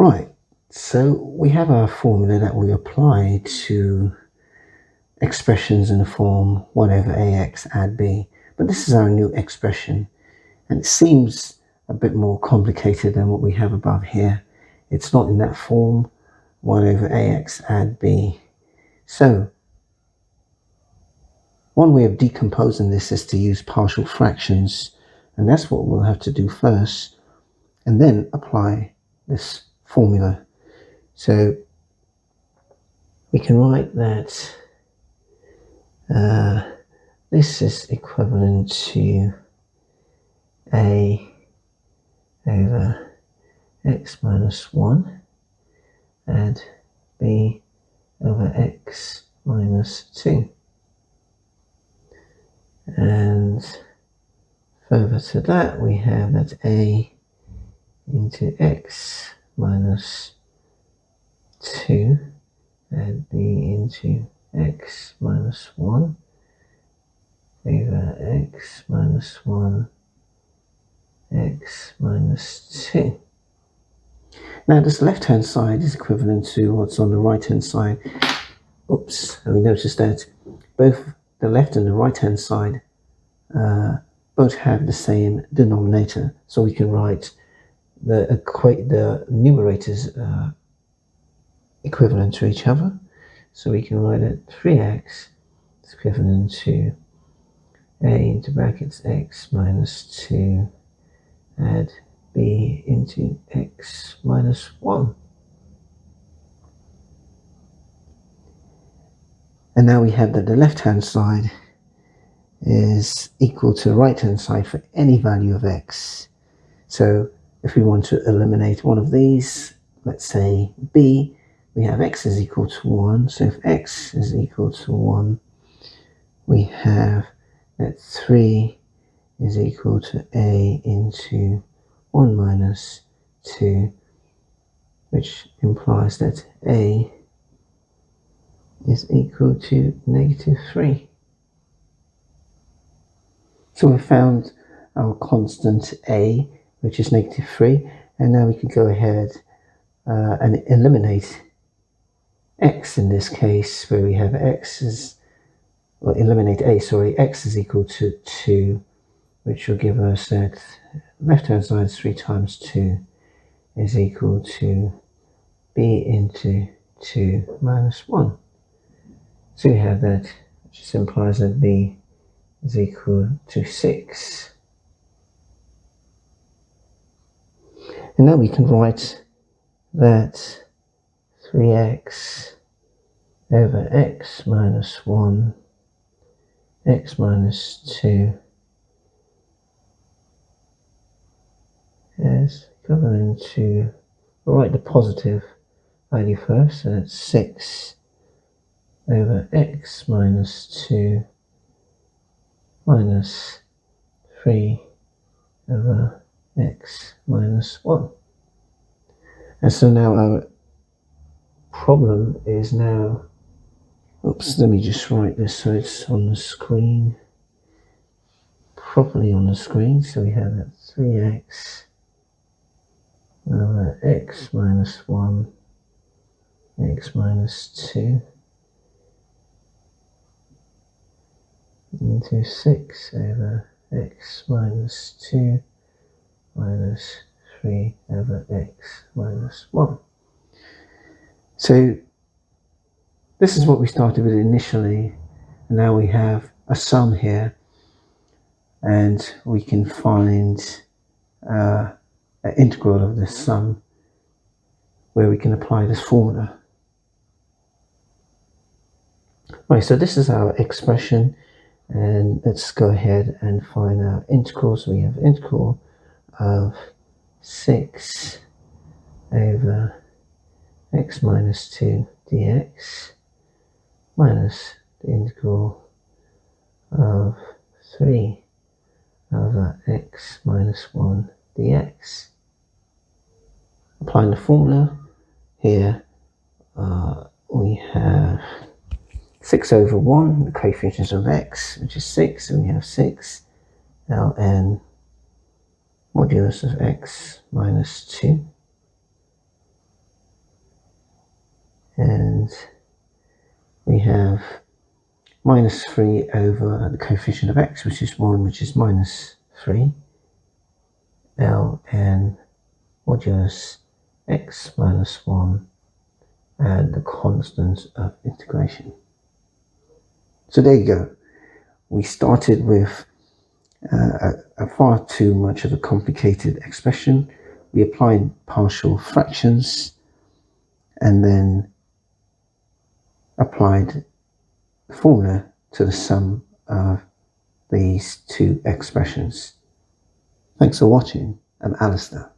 Right, so we have our formula that we apply to expressions in the form 1 over ax add b, but this is our new expression, and it seems a bit more complicated than what we have above here. It's not in that form, 1 over ax add b. So one way of decomposing this is to use partial fractions, and that's what we'll have to do first, and then apply this formula. So we can write that this is equivalent to a over x minus 1 and b over x minus 2. And further to that, we have that a into x minus 2 and b into x minus 1 over x minus 1 x minus 2. Now this left hand side is equivalent to what's on the right hand side. Oops, and we notice that both the left and the right hand side both have the same denominator, so we can write the numerators equivalent to each other. So we can write it 3x is equivalent to a into brackets x minus 2 add b into x minus 1. And now we have that the left hand side is equal to the right hand side for any value of x. So if we want to eliminate one of these, let's say b, we have x is equal to 1. So if x is equal to 1, we have that 3 is equal to a into 1 minus 2, which implies that a is equal to negative 3. So we found our constant a, which is negative 3, and now we can go ahead and eliminate x in this case, where we have x is, well, eliminate a, sorry, x is equal to 2, which will give us that left hand side 3 times 2 is equal to b into 2 minus 1. So we have that, which just implies that b is equal to 6. And now we can write that 3x over x minus 1 x minus 2 is equivalent to, we'll write the positive value first, so that's 6 over x minus 2 minus 3 over x minus 1. And so now our problem is now, oops, let me just write this so it's on the screen, properly on the screen. So we have that 3x over x minus 1 x minus 2 into 6 over x minus 2 minus 3 over x minus 1. So this is what we started with initially, and now we have a sum here, and we can find an integral of this sum where we can apply this formula. Right, so this is our expression, and let's go ahead and find our integral. So we have integral of 6 over x minus 2 dx minus the integral of 3 over x minus 1 dx. Applying the formula here, we have 6 over 1, the coefficients of x, which is 6, and we have 6 ln modulus of x minus 2 and we have minus 3 over the coefficient of x, which is 1, which is minus 3, ln modulus x minus 1, and the constant of integration. So there you go. We started with a far too much of a complicated expression. We applied partial fractions and then applied the formula to the sum of these two expressions. Thanks for watching. I'm Alistair.